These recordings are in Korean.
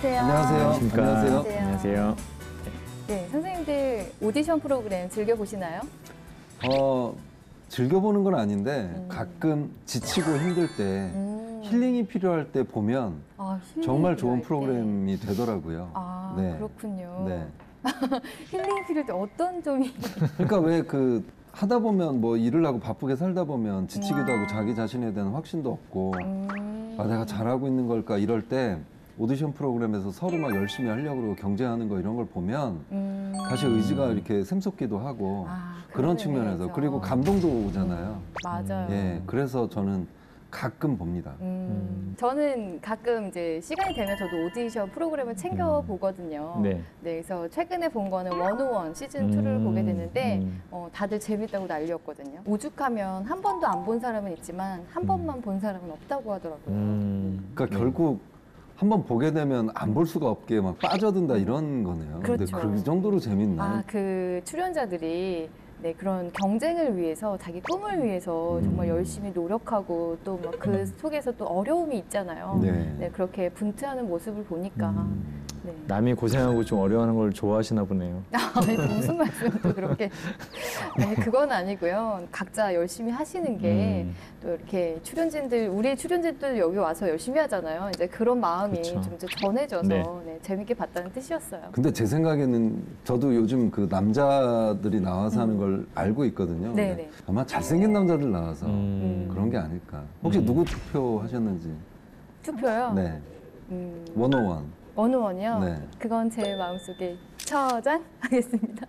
안녕하세요. 안녕하십니까. 안녕하세요. 안녕하세요. 네, 선생님들 오디션 프로그램 즐겨보시나요? 즐겨보는 건 아닌데 가끔 지치고 힘들 때 힐링이 필요할 때 보면 정말 좋은 프로그램이 되더라고요. 아, 네. 그렇군요. 네. 힐링이 필요할 때 어떤 점이? 그러니까 왜 하다 보면 뭐 일을 하고 바쁘게 살다 보면 지치기도 하고 자기 자신에 대한 확신도 없고 아, 내가 잘하고 있는 걸까 이럴 때 오디션 프로그램에서 서로 막 열심히 하려고 그러고 경쟁하는 거 이런 걸 보면 다시 의지가 이렇게 샘솟기도 하고 그런 측면에서 그리고 감동도 오잖아요. 맞아요. 예, 그래서 저는 가끔 봅니다. 저는 가끔 이제 시간이 되면 저도 오디션 프로그램을 챙겨 보거든요. 네. 네, 그래서 최근에 본 거는 원오원 시즌 2를 보게 됐는데 다들 재밌다고 난리였거든요. 오죽하면 한 번도 안 본 사람은 있지만 한 번만 본 사람은 없다고 하더라고요. 그러니까 결국 한 번 보게 되면 안 볼 수가 없게 막 빠져든다 이런 거네요. 그렇죠. 근데 그 정도로 재밌나요? 그 출연자들이 네, 그런 경쟁을 위해서 자기 꿈을 위해서 정말 열심히 노력하고 또 막 그 속에서 또 어려움이 있잖아요. 네. 네, 그렇게 분투하는 모습을 보니까 네. 남이 고생하고 좀 어려워하는 걸 좋아하시나 보네요. 아니, 무슨 말씀을 또 그렇게 아니, 그건 아니고요. 각자 열심히 하시는 게 또 이렇게 출연진들 우리 출연진들 여기 와서 열심히 하잖아요. 이제 그런 마음이 그쵸. 좀 이제 전해져서 네. 네, 재밌게 봤다는 뜻이었어요. 근데 제 생각에는 저도 요즘 그 남자들이 나와서 하는 걸 알고 있거든요. 네네. 근데 아마 잘생긴 남자들 나와서 그런 게 아닐까. 혹시 누구 투표하셨는지? 투표요? 네. 원오원. 원우원이요? 네. 그건 제 마음속에 처장하겠습니다.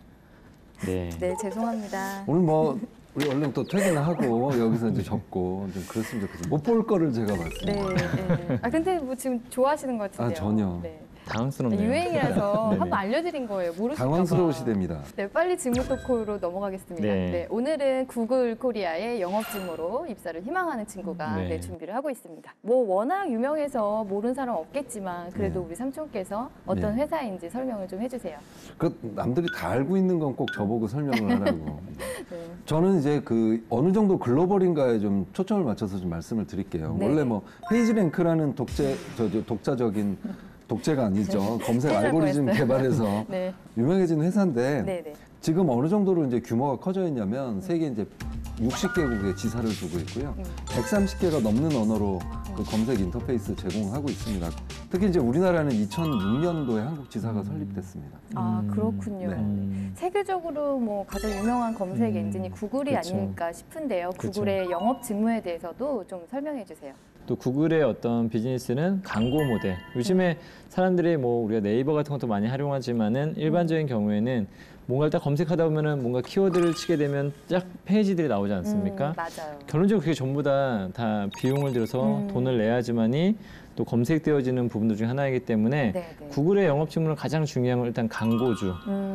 네. 네, 죄송합니다. 오늘 뭐 우리 얼른 또 퇴근하고 여기서 이제 접고 좀 그랬으면 좋겠어요. 못 볼 거를 제가 봤습니다. 네, 네. 근데 뭐 지금 좋아하시는 것 같은데요. 전혀. 네. 당황스럽네요. 유행이라서 네네. 한번 알려드린 거예요. 모르실까 봐. 당황스러우시답니다. 네, 빨리 직무 토크로 넘어가겠습니다. 네. 네, 오늘은 구글 코리아의 영업 직무로 입사를 희망하는 친구가 네. 네, 준비를 하고 있습니다. 뭐 워낙 유명해서 모르는 사람 없겠지만 그래도 네. 우리 삼촌께서 어떤 네. 회사인지 설명을 좀 해주세요. 그 남들이 다 알고 있는 건 꼭 저보고 설명을 하라고. 네. 저는 이제 어느 정도 글로벌인가에 좀 초점을 맞춰서 좀 말씀을 드릴게요. 네. 원래 뭐 페이지랭크라는 독자적인 독재가 아니죠. 검색 큰일 날 알고리즘 뻔했어요. 개발해서 네. 유명해진 회사인데 네네. 지금 어느 정도로 이제 규모가 커져 있냐면 세계 이제 60개국에 지사를 두고 있고요. 130개가 넘는 언어로 그 검색 인터페이스 제공하고 있습니다. 특히 이제 우리나라는 2006년도에 한국 지사가 설립됐습니다. 아, 그렇군요. 네. 세계적으로 뭐 가장 유명한 검색 엔진이 구글이 그쵸. 아닐까 싶은데요. 그쵸. 구글의 영업 직무에 대해서도 좀 설명해 주세요. 또 구글의 어떤 비즈니스는 광고 모델. 요즘에 사람들이 뭐 우리가 네이버 같은 것도 많이 활용하지만은 일반적인 경우에는 뭔가를 딱 검색하다 보면은 뭔가 키워드를 치게 되면 쫙 페이지들이 나오지 않습니까? 맞아요. 결론적으로 그게 전부 다 비용을 들여서 돈을 내야지만이 또 검색되어지는 부분들 중에 하나이기 때문에 네네. 구글의 영업 직무는 가장 중요한 건 일단 광고주.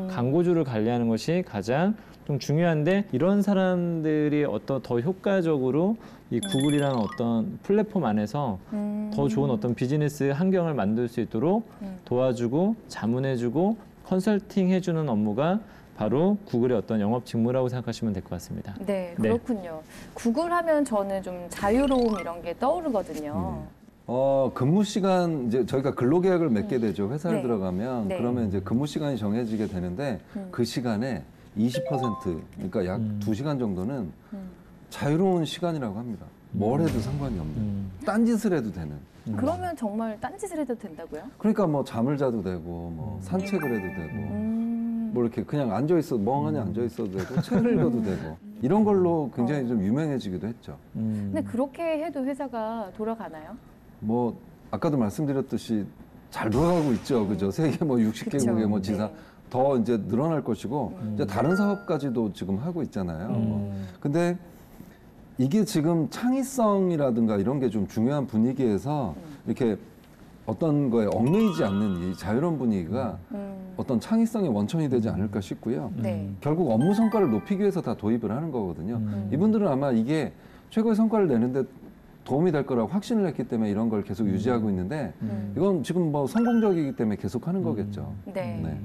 광고주를 관리하는 것이 가장 좀 중요한데 이런 사람들이 더 효과적으로 이 구글이라는 어떤 플랫폼 안에서 더 좋은 어떤 비즈니스 환경을 만들 수 있도록 도와주고 자문해주고 컨설팅 해주는 업무가 바로 구글의 어떤 영업 직무라고 생각하시면 될 것 같습니다. 네, 그렇군요. 구글 하면 저는 좀 자유로움 이런 게 떠오르거든요. 근무 시간 이제 저희가 근로계약을 맺게 되죠. 회사를 네. 들어가면 네. 그러면 이제 근무 시간이 정해지게 되는데 그 시간에 20% 그러니까 약 2시간 정도는 자유로운 시간이라고 합니다. 뭘 해도 상관이 없는. 딴짓을 해도 되는. 그러면 정말 딴짓을 해도 된다고요? 그러니까 뭐 잠을 자도 되고 뭐 산책을 해도 되고 뭐 이렇게 그냥 앉아 있어 멍하니 앉아 있어도 되고 책을 읽어도 되고 이런 걸로 굉장히 좀 유명해지기도 했죠. 근데 그렇게 해도 회사가 돌아가나요? 뭐 아까도 말씀드렸듯이 잘 돌아가고 있죠. 그죠? 세계 뭐 60개국의 뭐 지사 네. 더 이제 늘어날 것이고 이제 다른 사업까지도 지금 하고 있잖아요. 근데 이게 지금 창의성이라든가 이런 게 좀 중요한 분위기에서 이렇게 어떤 거에 얽매이지 않는 이 자유로운 분위기가 어떤 창의성의 원천이 되지 않을까 싶고요. 네. 결국 업무 성과를 높이기 위해서 다 도입을 하는 거거든요. 이분들은 아마 이게 최고의 성과를 내는데 도움이 될 거라고 확신을 했기 때문에 이런 걸 계속 유지하고 있는데 이건 지금 뭐 성공적이기 때문에 계속 하는 거겠죠. 네. 네.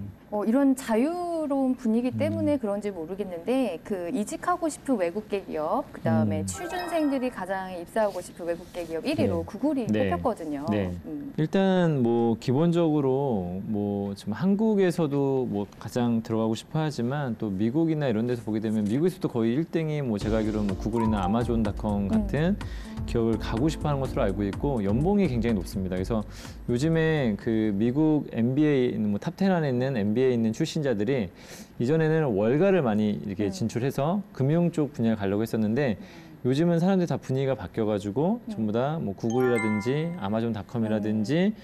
이런 자유로운 분위기 때문에 그런지 모르겠는데 그 이직하고 싶은 외국계 기업, 그다음에 취준생들이 가장 입사하고 싶은 외국계 기업 1위로 네. 구글이 네. 뽑혔거든요. 네. 일단 뭐 기본적으로 뭐 지금 한국에서도 뭐 가장 들어가고 싶어 하지만 또 미국이나 이런 데서 보게 되면 미국에서도 거의 1등이 뭐 제가 알기로는 뭐 구글이나 아마존닷컴 같은 기업을 가고 싶어 하는 것으로 알고 있고 연봉이 굉장히 높습니다. 그래서 요즘에 그 미국 MBA 뭐 탑10 안에 있는 MBA에 있는 출신자들이 이전에는 월가를 많이 이렇게 진출해서 금융 쪽 분야를 가려고 했었는데 요즘은 사람들이 다 분위기가 바뀌어가지고 전부 다 뭐 구글이라든지 아마존닷컴이라든지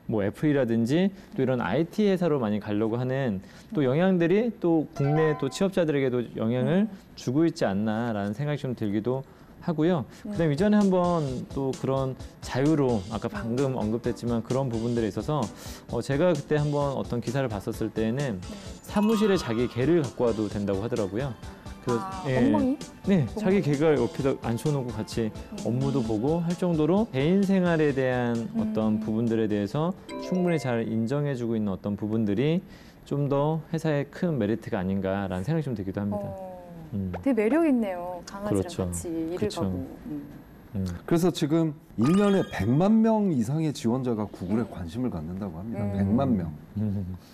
뭐 애플이라든지 또 이런 IT 회사로 많이 가려고 하는 또 영향들이 또 국내 또 취업자들에게도 영향을 주고 있지 않나라는 생각이 좀 들기도 하고요. 그다음 이전에 한번 또 그런 자유로 아까 방금 언급됐지만 그런 부분들에 있어서 제가 그때 한번 어떤 기사를 봤었을 때에는 사무실에 자기 개를 갖고 와도 된다고 하더라고요. 엉망이? 네, 자기 개가 옆에다 앉혀놓고 같이 업무도 보고 할 정도로 개인 생활에 대한 어떤 부분들에 대해서 충분히 잘 인정해주고 있는 어떤 부분들이 좀 더 회사의 큰 메리트가 아닌가라는 생각이 좀 들기도 합니다. 되게 매력 있네요. 강아지랑 그렇죠. 같이 일을 그렇죠. 가고. 그래서 지금 1년에 100만 명 이상의 지원자가 구글에 관심을 갖는다고 합니다. 100만 명.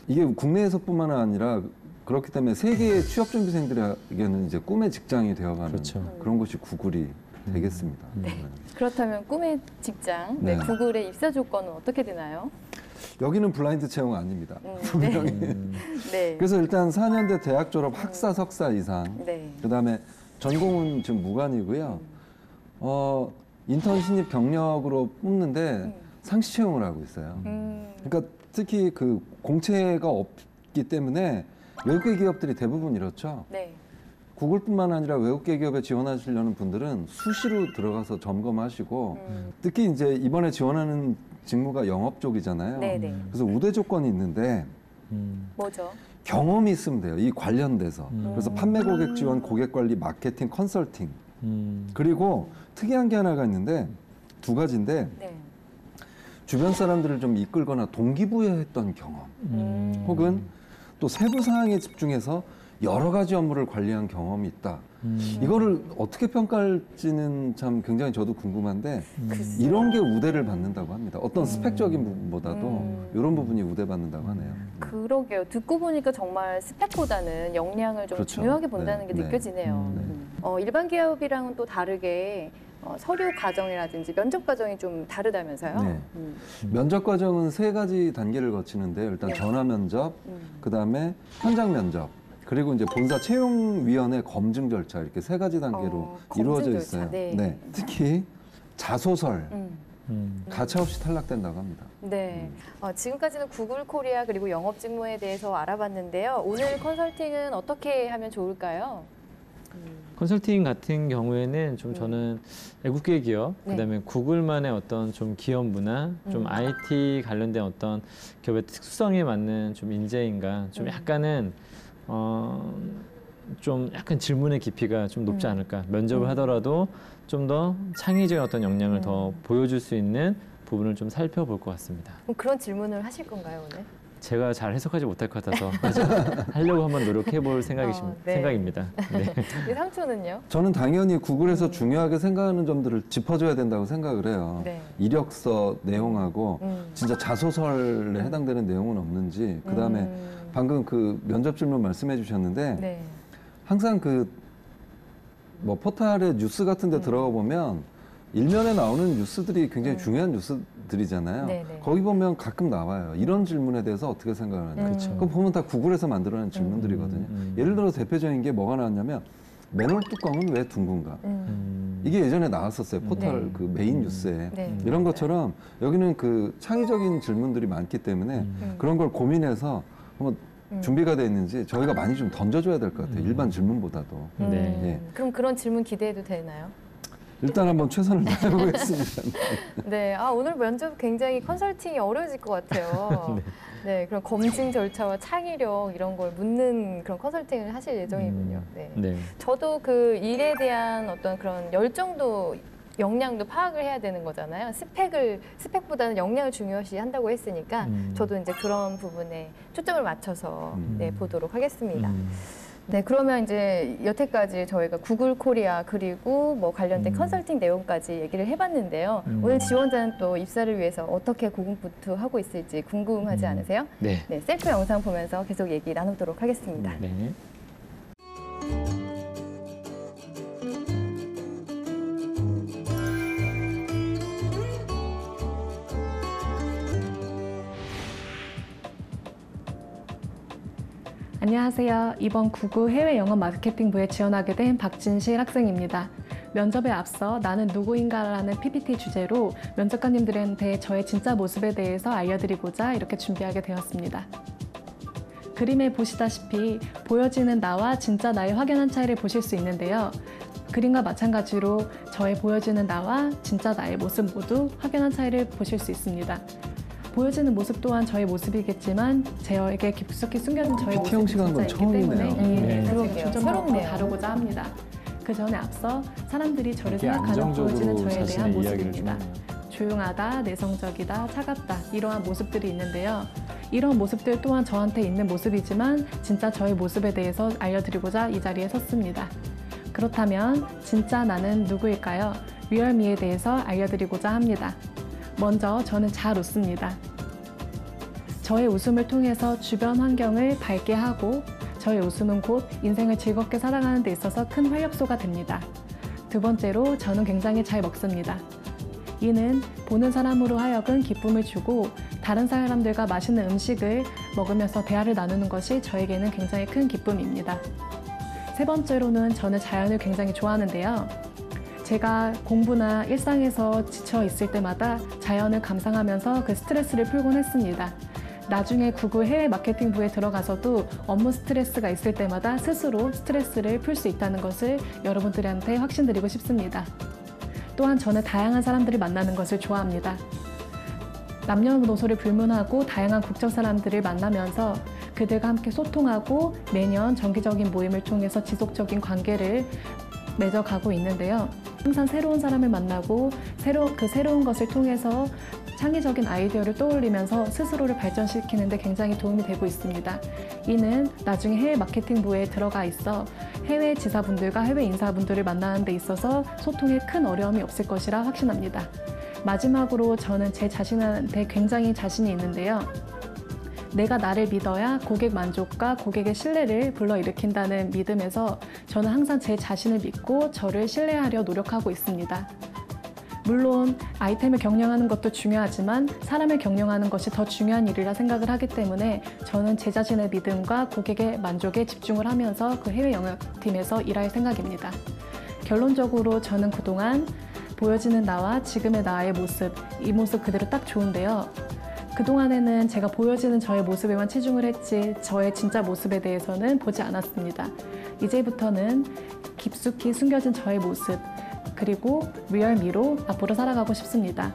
이게 국내에서뿐만 아니라 그렇기 때문에 세계의 취업준비생들에게는 이제 꿈의 직장이 되어가는 그렇죠. 그런 것이 구글이 되겠습니다. 그렇다면 꿈의 직장, 네. 구글의 입사 조건은 어떻게 되나요? 여기는 블라인드 채용 아닙니다. 분명히. 네. 그래서 일단 4년대 대학 졸업 학사, 석사 이상, 네. 그다음에 전공은 지금 무관이고요. 인턴 신입 경력으로 뽑는데 상시 채용을 하고 있어요. 그러니까 특히 그 공채가 없기 때문에 외국계 기업들이 대부분 이렇죠. 네. 구글뿐만 아니라 외국계 기업에 지원하시려는 분들은 수시로 들어가서 점검하시고 특히 이제 이번에 지원하는 직무가 영업 쪽이잖아요. 네네. 그래서 우대 조건이 있는데 뭐죠? 경험이 있으면 돼요. 이 관련돼서. 그래서 판매 고객 지원, 고객 관리, 마케팅, 컨설팅. 그리고 특이한 게 하나가 있는데 두 가지인데 네. 주변 사람들을 좀 이끌거나 동기부여했던 경험. 혹은 또 세부 사항에 집중해서 여러 가지 업무를 관리한 경험이 있다. 이거를 어떻게 평가할지는 참 굉장히 저도 궁금한데 이런 게 우대를 받는다고 합니다. 어떤 스펙적인 부분보다도 이런 부분이 우대받는다고 하네요. 그러게요. 듣고 보니까 정말 스펙보다는 역량을 좀 그렇죠. 중요하게 본다는 네, 게 네. 느껴지네요. 일반 기업이랑은 또 다르게 서류 과정이라든지 면접 과정이 좀 다르다면서요? 네. 면접 과정은 세 가지 단계를 거치는데 일단 네. 전화 면접, 그다음에 현장 면접, 그리고 이제 본사 채용위원회 검증 절차 이렇게 세 가지 단계로 검증 이루어져 절차, 있어요. 네. 특히 자소설 음. 가차없이 탈락된다고 합니다. 네. 지금까지는 구글 코리아 그리고 영업 직무에 대해서 알아봤는데요. 오늘 컨설팅은 어떻게 하면 좋을까요? 컨설팅 같은 경우에는 좀 저는 외국계 기업, 네. 그다음에 구글만의 어떤 좀 기업 문화, 좀 IT 관련된 어떤 기업의 특수성에 맞는 좀 인재인가, 좀 약간은 좀 약간 질문의 깊이가 좀 높지 않을까. 면접을 하더라도 좀 더 창의적인 어떤 역량을 더 보여줄 수 있는 부분을 좀 살펴볼 것 같습니다. 그럼 그런 질문을 하실 건가요, 오늘? 제가 잘 해석하지 못할 것 같아서 하려고 한번 노력해 볼 네. 생각입니다. 네. 이 상초는요? 저는 당연히 구글에서 중요하게 생각하는 점들을 짚어줘야 된다고 생각을 해요. 네. 이력서 내용하고 진짜 자소설에 해당되는 내용은 없는지, 그다음에 방금 그 면접 질문 말씀해 주셨는데 네. 항상 그 뭐 포탈의 뉴스 같은 데 들어가 보면 일면에 나오는 뉴스들이 굉장히 중요한 뉴스들이잖아요. 네네. 거기 보면 가끔 나와요. 이런 질문에 대해서 어떻게 생각하는지. 그렇죠. 그거 보면 다 구글에서 만들어낸 질문들이거든요. 예를 들어 대표적인 게 뭐가 나왔냐면 맨홀 뚜껑은 왜 둥근가? 이게 예전에 나왔었어요. 포털 네. 그 메인 뉴스에. 네. 이런 것처럼 여기는 그 창의적인 질문들이 많기 때문에 그런 걸 고민해서 한번 준비가 돼 있는지 저희가 많이 좀 던져줘야 될 것 같아요. 일반 질문보다도. 네. 예. 그럼 그런 질문 기대해도 되나요? 일단 한번 최선을 다해보겠습니다. 네, 오늘 면접 굉장히 컨설팅이 어려워질 것 같아요. 네, 그런 검증 절차와 창의력 이런 걸 묻는 그런 컨설팅을 하실 예정이군요. 네. 네. 저도 그 일에 대한 어떤 그런 열정도 역량도 파악을 해야 되는 거잖아요. 스펙보다는 역량을 중요시 한다고 했으니까 저도 이제 그런 부분에 초점을 맞춰서 네, 보도록 하겠습니다. 네, 그러면 이제 여태까지 저희가 구글 코리아 그리고 뭐 관련된 컨설팅 내용까지 얘기를 해봤는데요. 오늘 지원자는 또 입사를 위해서 어떻게 고군분투하고 있을지 궁금하지 않으세요? 네. 네, 셀프 영상 보면서 계속 얘기 나누도록 하겠습니다. 네. 안녕하세요. 이번 구글 해외 영업 마케팅부에 지원하게 된 박진실 학생입니다. 면접에 앞서 나는 누구인가라는 PPT 주제로 면접관님들한테 저의 진짜 모습에 대해서 알려드리고자 이렇게 준비하게 되었습니다. 그림에 보시다시피 보여지는 나와 진짜 나의 확연한 차이를 보실 수 있는데요. 그림과 마찬가지로 저의 보여지는 나와 진짜 나의 모습 모두 확연한 차이를 보실 수 있습니다. 보여지는 모습 또한 저의 모습이겠지만 저에게 깊숙이 숨겨진 저의 PT 모습이 형식한 건 진짜 있기 때문에 처음이네요. 그러게요. 중점적으로 새롭네요. 다루고자 합니다. 그 전에 앞서 사람들이 저를 되게 생각하는 보여지는 안정적으로 저에 대한 자신의 이야기를 모습입니다. 좀 조용하다, 내성적이다, 차갑다 이러한 모습들이 있는데요. 이런 모습들 또한 저한테 있는 모습이지만 진짜 저의 모습에 대해서 알려드리고자 이 자리에 섰습니다. 그렇다면 진짜 나는 누구일까요? 리얼미에 대해서 알려드리고자 합니다. 먼저 저는 잘 웃습니다. 저의 웃음을 통해서 주변 환경을 밝게 하고 저의 웃음은 곧 인생을 즐겁게 살아가는 데 있어서 큰 활력소가 됩니다. 두 번째로 저는 굉장히 잘 먹습니다. 이는 보는 사람으로 하여금 기쁨을 주고 다른 사람들과 맛있는 음식을 먹으면서 대화를 나누는 것이 저에게는 굉장히 큰 기쁨입니다. 세 번째로는 저는 자연을 굉장히 좋아하는데요. 제가 공부나 일상에서 지쳐 있을 때마다 자연을 감상하면서 그 스트레스를 풀곤 했습니다. 나중에 구글 해외 마케팅부에 들어가서도 업무 스트레스가 있을 때마다 스스로 스트레스를 풀 수 있다는 것을 여러분들한테 확신드리고 싶습니다. 또한 저는 다양한 사람들을 만나는 것을 좋아합니다. 남녀노소를 불문하고 다양한 국적 사람들을 만나면서 그들과 함께 소통하고 매년 정기적인 모임을 통해서 지속적인 관계를 맺어가고 있는데요. 항상 새로운 사람을 만나고 그 새로운 것을 통해서 창의적인 아이디어를 떠올리면서 스스로를 발전시키는 데 굉장히 도움이 되고 있습니다. 이는 나중에 해외 마케팅부에 들어가 있어 해외 지사분들과 해외 인사분들을 만나는 데 있어서 소통에 큰 어려움이 없을 것이라 확신합니다. 마지막으로 저는 제 자신한테 굉장히 자신이 있는데요. 내가 나를 믿어야 고객 만족과 고객의 신뢰를 불러일으킨다는 믿음에서 저는 항상 제 자신을 믿고 저를 신뢰하려 노력하고 있습니다. 물론 아이템을 경영하는 것도 중요하지만 사람을 경영하는 것이 더 중요한 일이라 생각을 하기 때문에 저는 제 자신의 믿음과 고객의 만족에 집중을 하면서 그 해외 영역팀에서 일할 생각입니다. 결론적으로 저는 그동안 보여지는 나와 지금의 나의 모습, 이 모습 그대로 딱 좋은데요. 그동안에는 제가 보여지는 저의 모습에만 치중을 했지 저의 진짜 모습에 대해서는 보지 않았습니다. 이제부터는 깊숙이 숨겨진 저의 모습, 그리고 리얼미로 앞으로 살아가고 싶습니다.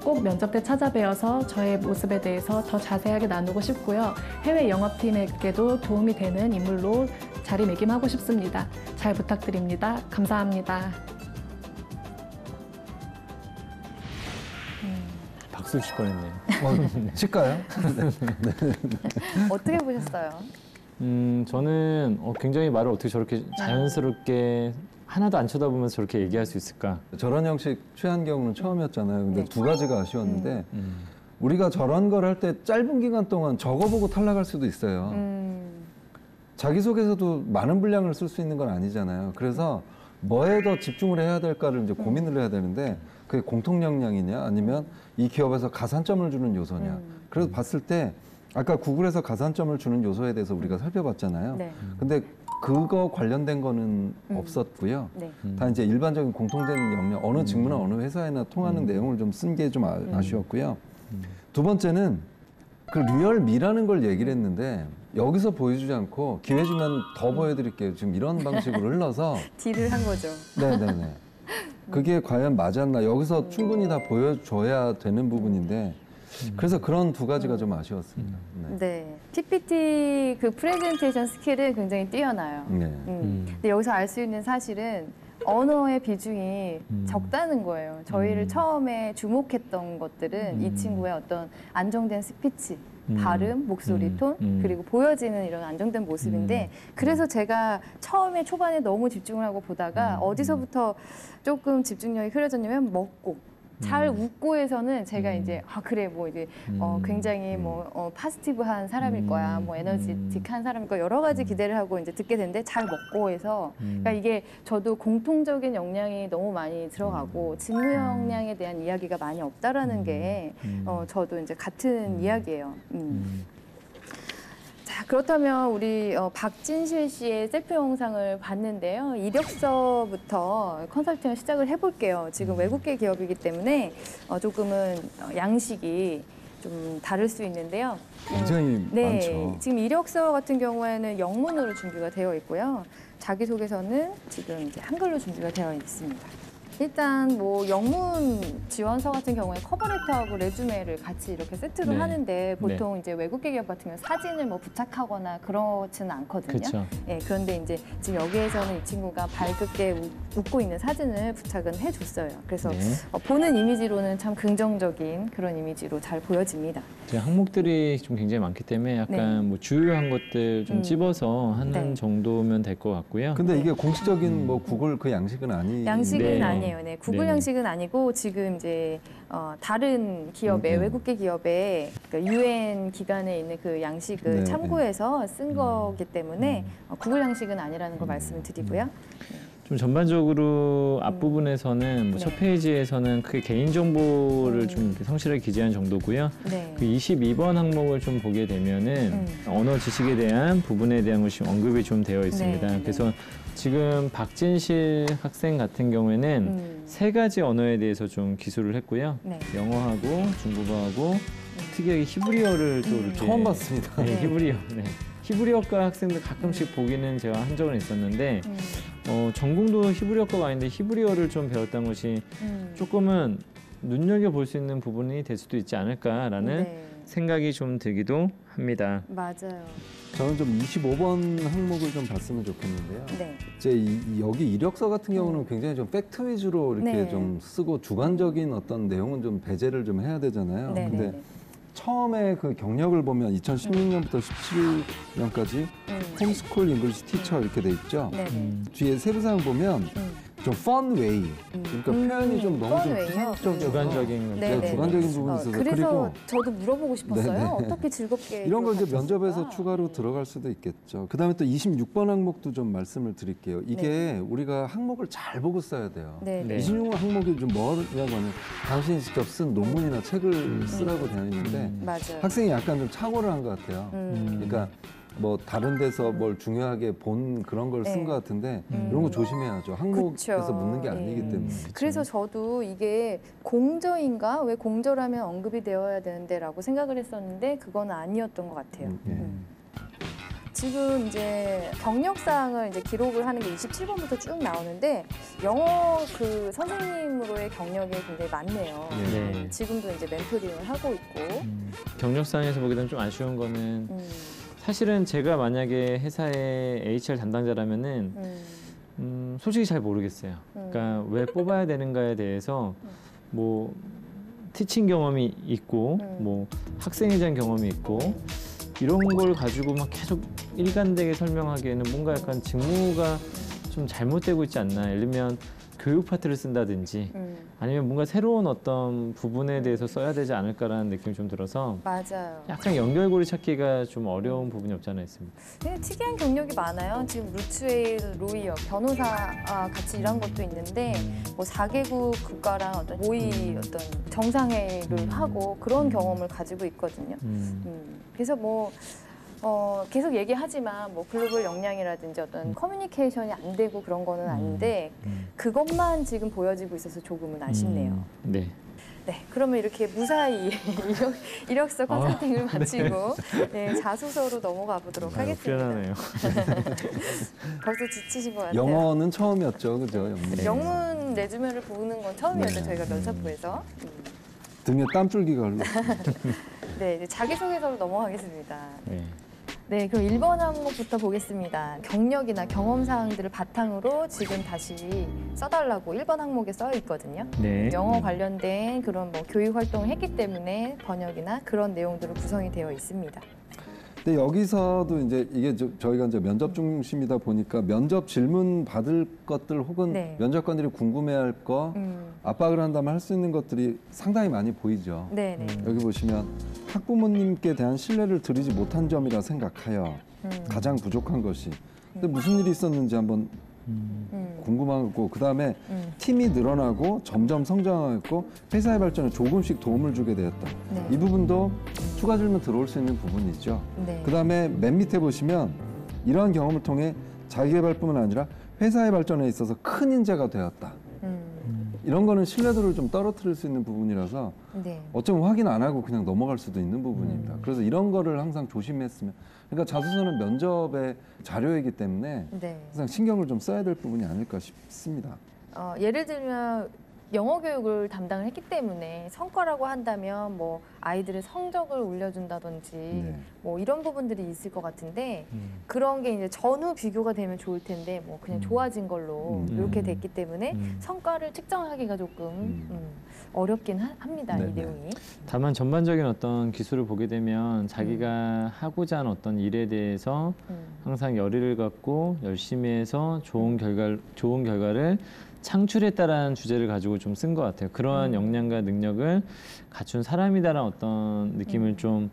꼭 면접 때 찾아뵈어서 저의 모습에 대해서 더 자세하게 나누고 싶고요. 해외 영업팀에게도 도움이 되는 인물로 자리매김하고 싶습니다. 잘 부탁드립니다. 감사합니다. 박수 칠 뻔했네요. 칠까요? 어떻게 보셨어요? 저는 굉장히 말을 어떻게 저렇게 자연스럽게 하나도 안 쳐다보면서 저렇게 얘기할 수 있을까? 저런 형식 취한 경우는 처음이었잖아요. 근데 네. 두 가지가 아쉬웠는데 우리가 저런 걸 할 때 짧은 기간 동안 적어보고 탈락할 수도 있어요. 자기소개서도 많은 분량을 쓸 수 있는 건 아니잖아요. 그래서 뭐에 더 집중을 해야 될까를 이제 고민을 해야 되는데 그게 공통 역량이냐 아니면 이 기업에서 가산점을 주는 요소냐. 그래서 봤을 때 아까 구글에서 가산점을 주는 요소에 대해서 우리가 살펴봤잖아요. 네. 근데 그거 관련된 거는 없었고요. 네. 다 이제 일반적인 공통된 역량, 어느 직무나 어느 회사에나 통하는 내용을 좀 쓴 게 좀 아쉬웠고요. 두 번째는 그 리얼미라는 걸 얘기를 했는데 여기서 보여주지 않고 기회 주면 더 보여드릴게요. 지금 이런 방식으로 흘러서 딜을 한 거죠. 네네네. 그게 과연 맞았나? 여기서 충분히 다 보여줘야 되는 부분인데 그래서 그런 두 가지가 좀 아쉬웠습니다. 네. 네. PPT 그 프레젠테이션 스킬은 굉장히 뛰어나요. 네. 근데 여기서 알 수 있는 사실은 언어의 비중이 적다는 거예요. 저희를 처음에 주목했던 것들은 이 친구의 어떤 안정된 스피치, 발음, 목소리 톤, 그리고 보여지는 이런 안정된 모습인데 그래서 제가 처음에 초반에 너무 집중을 하고 보다가 어디서부터 조금 집중력이 흐려졌냐면 먹고 잘 웃고에서는 제가 이제 그래 뭐 이제 굉장히 뭐 파지티브한 사람일 거야, 뭐 에너지틱한 사람일 거야 여러 가지 기대를 하고 이제 듣게 됐는데 잘 먹고에서 그러니까 이게 저도 공통적인 역량이 너무 많이 들어가고 직무 역량에 대한 이야기가 많이 없다라는 게 저도 이제 같은 이야기예요. 자, 그렇다면 우리 박진실 씨의 셀프 영상을 봤는데요. 이력서부터 컨설팅을 시작을 해볼게요. 지금 외국계 기업이기 때문에 조금은 양식이 좀 다를 수 있는데요. 굉장히 많죠. 지금 이력서 같은 경우에는 영문으로 준비가 되어 있고요. 자기소개서는 지금 이제 한글로 준비가 되어 있습니다. 일단 뭐 영문 지원서 같은 경우에 커버레터하고 레주메를 같이 이렇게 세트로 네. 하는데 보통 이제 외국계 기업 같은 경우 사진을 뭐 부착하거나 그렇지는 않거든요. 그쵸. 예, 그런데 이제 지금 여기에서는 이 친구가 밝게 웃고 있는 사진을 부착은 해줬어요. 그래서 네. 보는 이미지로는 참 긍정적인 그런 이미지로 잘 보여집니다. 이제 항목들이 좀 굉장히 많기 때문에 약간 뭐 주요한 것들 좀 집어서 하는 네. 정도면 될 것 같고요. 근데 이게 공식적인 뭐 구글 그 양식은 아니. 양식은 네. 아니에요. 네, 구글 네. 양식은 아니고 지금 이제 다른 기업의 외국계 기업의 그러니까 UN 기관에 있는 그 양식을 네, 참고해서 쓴 거기 때문에 구글 양식은 아니라는 걸 말씀을 드리고요. 좀 전반적으로 앞부분에서는 뭐 첫 네. 페이지에서는 크게 개인정보를 좀 이렇게 성실하게 기재한 정도고요. 네. 그 22번 항목을 좀 보게 되면은 언어 지식에 대한 부분에 대한 것이 언급이 좀 되어 있습니다. 네, 네. 그래서 지금 박진실 학생 같은 경우에는 세 가지 언어에 대해서 좀 기술을 했고요. 네. 영어하고 중국어하고 특이하게 히브리어를 또 이렇게 처음 봤습니다. 네, 히브리어. 네. 히브리어과 학생들 가끔씩 보기는 제가 한 적은 있었는데 전공도 히브리어과가 아닌데 히브리어를 좀 배웠던 것이 조금은 눈여겨볼 수 있는 부분이 될 수도 있지 않을까라는 네. 생각이 좀 들기도 합니다. 맞아요. 저는 좀 25번 항목을 좀 봤으면 좋겠는데요. 네. 이제 여기 이력서 같은 경우는 굉장히 좀 팩트 위주로 이렇게 네. 좀 쓰고 주관적인 어떤 내용은 좀 배제를 좀 해야 되잖아요. 네, 근데 네, 네. 처음에 그 경력을 보면 2016년부터 17년까지 홈스쿨 잉글리시 티처 이렇게 돼 있죠. 네. 뒤에 세부사항 보면 좀 fun way, 그러니까 표현이 좀 너무 좀 fun way요? 기술적이고 주관적인 네, 네, 주관적인 네. 부분이 있어서 그래서 그리고 저도 물어보고 싶었어요. 네, 네. 어떻게 즐겁게 이런 걸 이제 이걸 면접에서 가졌을까? 추가로 들어갈 수도 있겠죠. 그다음에 또 26번 항목도 좀 말씀을 드릴게요. 이게 우리가 항목을 잘 보고 써야 돼요. 네. 네. 26번 항목이 좀 뭐냐고 하면 당신이 직접 쓴 논문이나 책을 쓰라고 되어 있는데 맞아요. 학생이 약간 좀 착오를 한 것 같아요. 그러니까 뭐 다른 데서 뭘 중요하게 본 그런 걸 쓴 네. 것 같은데 이런 거 조심해야죠. 항목에서 그쵸. 묻는 게 예. 아니기 때문에. 그래서 저도 이게 공저인가? 왜 공저라면 언급이 되어야 되는데 라고 생각을 했었는데 그건 아니었던 것 같아요. 예. 지금 이제 경력사항을 이제 기록을 하는 게 27번부터 쭉 나오는데 영어 그 선생님으로의 경력이 굉장히 많네요. 네. 지금도 이제 멘토링을 하고 있고. 경력상에서 보게 되면 좀 아쉬운 거는 사실은 제가 만약에 회사의 HR 담당자라면은 솔직히 잘 모르겠어요. 그러니까 왜 뽑아야 되는가에 대해서 뭐 티칭 경험이 있고 뭐 학생회장 경험이 있고 이런 걸 가지고 막 계속 일관되게 설명하기에는 뭔가 약간 직무가 좀 잘못되고 있지 않나. 예를 들면 교육 파트를 쓴다든지 아니면 뭔가 새로운 어떤 부분에 대해서 써야 되지 않을까라는 느낌이 좀 들어서 맞아요. 약간 연결고리 찾기가 좀 어려운 부분이 없지 않아 있습니다. 되게 특이한 경력이 많아요. 지금 루츠웨일 로이어 변호사 같이 일한 것도 있는데 뭐 4개국 국가랑 어떤 모의 어떤 정상회의를 하고 그런 경험을 가지고 있거든요. 그래서 뭐 계속 얘기하지만 뭐 글로벌 역량이라든지 어떤 커뮤니케이션이 안 되고 그런 거는 아닌데 그것만 지금 보여지고 있어서 조금은 아쉽네요. 네. 네, 그러면 이렇게 무사히 이력서 컨설팅을 마치고 네, 자소서로 넘어가 보도록 하겠습니다. 불안하네요. 벌써 지치신 것 같아요. 영어는 처음이었죠, 그죠? 영문 레주메를 보는 건 처음이었죠, 네. 저희가 면접부에서. 등에 땀줄기가 흘러. 네, 이제 자기소개서로 넘어가겠습니다. 네. 네, 그럼 1번 항목부터 보겠습니다. 경력이나 경험 사항들을 바탕으로 지금 다시 써달라고 1번 항목에 써 있거든요. 네. 영어 관련된 그런 뭐 교육 활동을 했기 때문에 번역이나 그런 내용들로 구성이 되어 있습니다. 근데 여기서도 이제 이게 저희가 이제 면접 중심이다 보니까 면접 질문 받을 것들 혹은 네. 면접관들이 궁금해할 거 압박을 한다면 할 수 있는 것들이 상당히 많이 보이죠. 네, 네. 여기 보시면 학부모님께 대한 신뢰를 드리지 못한 점이라 생각하여 가장 부족한 것이. 근데 무슨 일이 있었는지 한번 궁금하고 그다음에 팀이 늘어나고 점점 성장하고 회사의 발전에 조금씩 도움을 주게 되었다. 네. 이 부분도 추가 질문 들어올 수 있는 부분이죠. 네. 그다음에 맨 밑에 보시면 이러한 경험을 통해 자기개발뿐만 아니라 회사의 발전에 있어서 큰 인재가 되었다. 이런 거는 신뢰도를 좀 떨어뜨릴 수 있는 부분이라서 네. 어쩌면 확인 안 하고 그냥 넘어갈 수도 있는 부분입니다. 그래서 이런 거를 항상 조심했으면. 그러니까 자소서는 면접의 자료이기 때문에 네. 항상 신경을 좀 써야 될 부분이 아닐까 싶습니다. 예를 들면 영어 교육을 담당을 했기 때문에 성과라고 한다면 뭐 아이들의 성적을 올려준다든지 네. 뭐 이런 부분들이 있을 것 같은데 그런 게 이제 전후 비교가 되면 좋을 텐데 뭐 그냥 좋아진 걸로 이렇게 됐기 때문에 성과를 측정하기가 조금 어렵긴 합니다. 네네. 이 내용이. 다만 전반적인 어떤 기술을 보게 되면 자기가 하고자 하는 어떤 일에 대해서 항상 열의를 갖고 열심히 해서 좋은 결과를 창출했다라는 주제를 가지고 좀 쓴 것 같아요. 그러한 역량과 능력을 갖춘 사람이다라는 어떤 느낌을 좀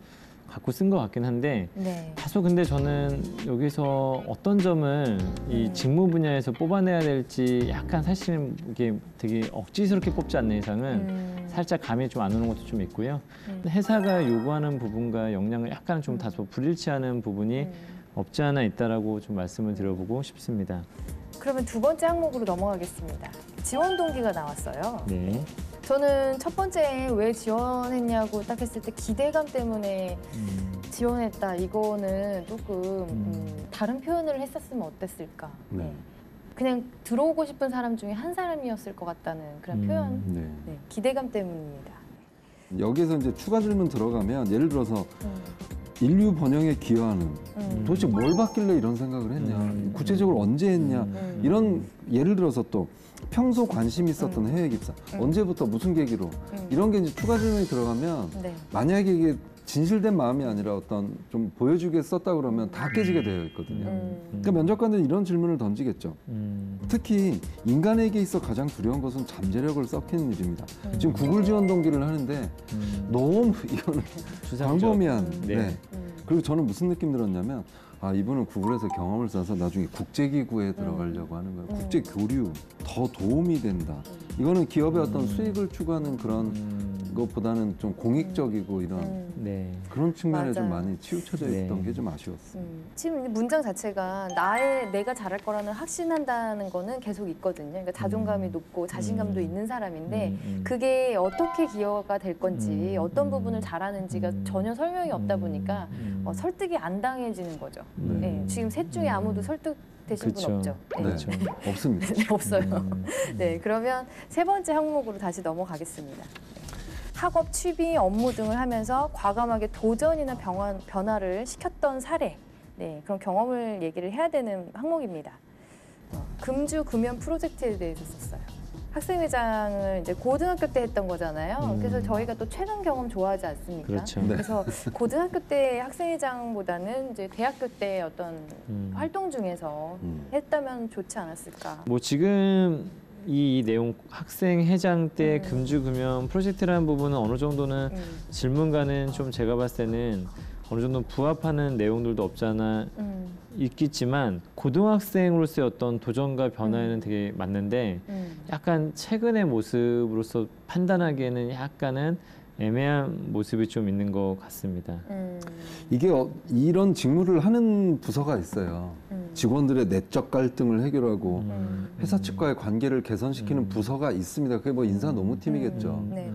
갖고 쓴 것 같긴 한데 네. 다소 근데 저는 여기서 어떤 점을 이 직무 분야에서 뽑아내야 될지 약간 사실은 이게 되게 억지스럽게 뽑지 않는 이상은 살짝 감이 좀 안 오는 것도 좀 있고요. 회사가 요구하는 부분과 역량을 약간 좀 다소 불일치하는 부분이 없지 않아 있다라고 좀 말씀을 드려보고 싶습니다. 그러면 두 번째 항목으로 넘어가겠습니다. 지원 동기가 나왔어요. 네. 저는 첫 번째 왜 지원했냐고 딱 했을 때 기대감 때문에 지원했다. 이거는 조금 다른 표현을 했었으면 어땠을까. 네. 네. 그냥 들어오고 싶은 사람 중에 한 사람이었을 것 같다는 그런 표현. 네. 네, 기대감 때문입니다. 여기에서 이제 추가 질문 들어가면 예를 들어서 인류 번영에 기여하는 도대체 뭘 받길래 이런 생각을 했냐, 구체적으로 언제 했냐, 이런 예를 들어서 또 평소 관심 있었던 해외 기사 언제부터 무슨 계기로 이런 게 이제 추가 질문이 들어가면 네. 만약에 이게 진실된 마음이 아니라 어떤 좀 보여주게 썼다 그러면 다 깨지게 되어 있거든요. 그러니까 면접관들은 이런 질문을 던지겠죠. 특히 인간에게 있어 가장 두려운 것은 잠재력을 썩히는 일입니다. 지금 구글 지원 동기를 하는데 너무 이거는 광범위한. 네. 네. 그리고 저는 무슨 느낌 들었냐면 아 이분은 구글에서 경험을 쌓아서 나중에 국제기구에 들어가려고 하는 거예요. 국제 교류 더 도움이 된다. 이거는 기업의 어떤 수익을 추구하는 그런 것보다는 좀 공익적이고 이런 네. 그런 측면에 좀 맞아요. 많이 치우쳐져 네. 있던 게 좀 아쉬웠어요. 지금 문장 자체가 내가 잘할 거라는 확신한다는 거는 계속 있거든요. 그러니까 자존감이 높고 자신감도 있는 사람인데 그게 어떻게 기여가 될 건지 어떤 부분을 잘하는지가 전혀 설명이 없다 보니까 설득이 안 당해지는 거죠. 네. 지금 셋 중에 아무도 설득되신 분 없죠. 네. 그렇죠. 없습니다. 네, 없어요. 네, 그러면 세 번째 항목으로 다시 넘어가겠습니다. 학업, 취미, 업무 등을 하면서 과감하게 도전이나 변화를 시켰던 사례, 네, 그런 경험을 얘기를 해야 되는 항목입니다. 금주 금연 프로젝트에 대해서 썼어요. 학생회장을 이제 고등학교 때 했던 거잖아요. 그래서 저희가 또 최근 경험 좋아하지 않습니까? 그렇죠. 네. 그래서 고등학교 때 학생회장보다는 이제 대학교 때 어떤 활동 중에서 했다면 좋지 않았을까. 뭐 지금 이 내용 학생회장 때 금주금연 프로젝트라는 부분은 어느 정도는 질문과는 좀 제가 봤을 때는 어느 정도 부합하는 내용들도 없지 않아 있겠지만 고등학생으로서의 어떤 도전과 변화에는 되게 맞는데 약간 최근의 모습으로서 판단하기에는 약간은 애매한 모습이 좀 있는 것 같습니다. 이게 이런 직무를 하는 부서가 있어요. 직원들의 내적 갈등을 해결하고 회사 측과의 관계를 개선시키는 부서가 있습니다. 그게 뭐 인사 노무팀이겠죠. 네.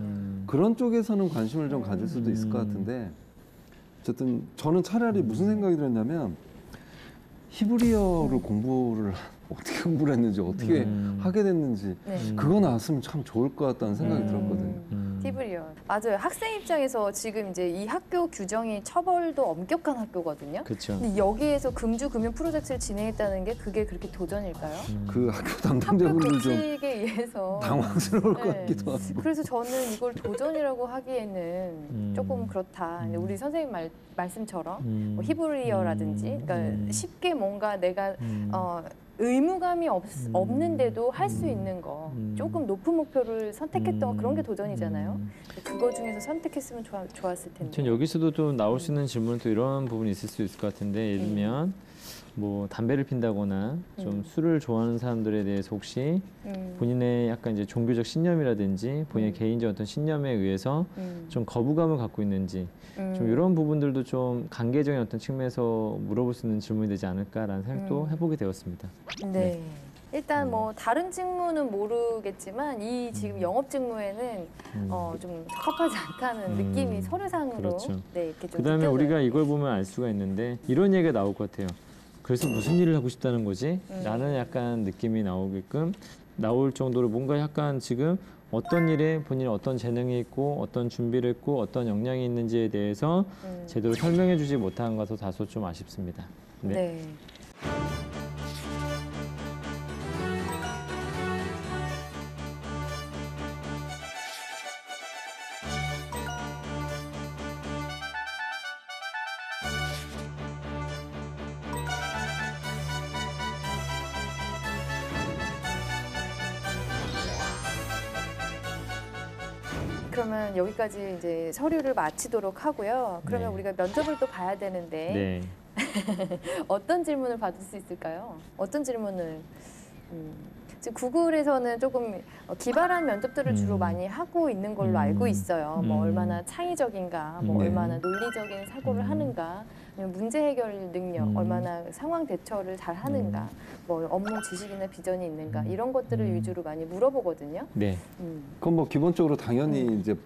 그런 쪽에서는 관심을 좀 가질 수도 있을 것 같은데 어쨌든 저는 차라리 무슨 생각이 들었냐면 히브리어를 공부를 어떻게 공부를 했는지 어떻게 하게 됐는지 네. 그거 나왔으면 참 좋을 것 같다는 생각이 들었거든요. 히브리어. 맞아요. 학생 입장에서 지금 이제 이 학교 규정이 처벌도 엄격한 학교거든요. 그렇죠. 근데 여기에서 금주 금융 프로젝트를 진행했다는 게 그게 그렇게 도전일까요? 그 학교 학교 담당자분들 좀 규칙에 의해서 당황스러울 것 네. 같기도 하고. 그래서 저는 이걸 도전이라고 하기에는 조금 그렇다. 근데 우리 선생님 말씀처럼 뭐 히브리어라든지 그러니까 쉽게 뭔가 내가 의무감이 없는데도 할 수 있는 거 조금 높은 목표를 선택했던 그런 게 도전이잖아요. 그거 중에서 선택했으면 좋았을 텐데. 전 여기서도 또 나올 수 있는 질문은 또 이런 부분이 있을 수 있을 것 같은데 예를 들면 뭐 담배를 핀다거나 좀 술을 좋아하는 사람들에 대해서 혹시 본인의 약간 이제 종교적 신념이라든지 본인의 개인적 어떤 신념에 의해서 좀 거부감을 갖고 있는지 좀 이런 부분들도 좀 관계적인 어떤 측면에서 물어볼 수 있는 질문이 되지 않을까라는 생각도 해보게 되었습니다. 네. 일단 뭐 다른 직무는 모르겠지만 이 지금 영업 직무에는 좀 적합하지 않다는 느낌이 서류상으로 그렇죠. 네, 이렇게 좀 그다음에 느껴져요. 우리가 이걸 보면 알 수가 있는데 이런 얘기가 나올 것 같아요. 그래서 무슨 일을 하고 싶다는 거지? 라는 약간 느낌이 나오게끔 나올 정도로 뭔가 약간 지금 어떤 일에 본인이 어떤 재능이 있고 어떤 준비를 했고 어떤 역량이 있는지에 대해서 제대로 설명해 주지 못한 것도 다소 좀 아쉽습니다. 네. 네. 그러면 여기까지 이제 서류를 마치도록 하고요. 그러면 네. 우리가 면접을 또 봐야 되는데 네. 어떤 질문을 받을 수 있을까요? 어떤 질문을? 지금 구글에서는 조금 기발한 면접들을 주로 많이 하고 있는 걸로 알고 있어요. 뭐 얼마나 창의적인가, 뭐 네. 얼마나 논리적인 사고를 하는가, 아니면 문제 해결 능력, 얼마나 상황 대처를 잘 하는가, 뭐 업무 지식이나 비전이 있는가 이런 것들을 위주로 많이 물어보거든요. 네. 그건 뭐 기본적으로 당연히 이제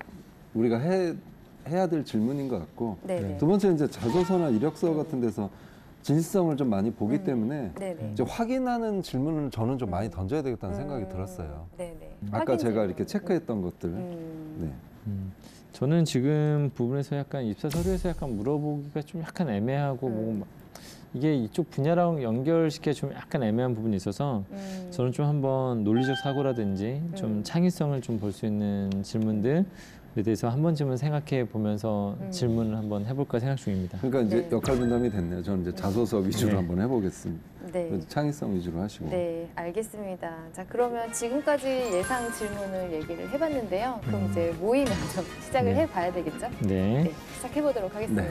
우리가 해야 될 질문인 것 같고 네네. 두 번째는 이제 자소서나 이력서 같은 데서 진실성을 좀 많이 보기 때문에 네네. 이제 확인하는 질문을 저는 좀 많이 던져야 되겠다는 생각이 들었어요. 네네. 아까 확인 제가 질문. 이렇게 체크했던 것들. 네. 저는 지금 부분에서 약간 입사 서류에서 약간 물어보기가 좀 약간 애매하고 뭐 이게 이쪽 분야랑 연결시켜 좀 약간 애매한 부분이 있어서 저는 좀 한번 논리적 사고라든지 좀 창의성을 좀 볼 수 있는 질문들에 대해서 한 번쯤은 생각해 보면서 질문을 한번 해볼까 생각 중입니다. 그러니까 이제 네. 역할 분담이 됐네요. 저는 이제 자소서 위주로 네. 한번 해보겠습니다. 네. 창의성 위주로 하시고. 네, 알겠습니다. 자, 그러면 지금까지 예상 질문을 얘기를 해봤는데요. 그럼 이제 모의 면접 시작을 네. 해봐야 되겠죠? 네. 네, 시작해보도록 하겠습니다. 네.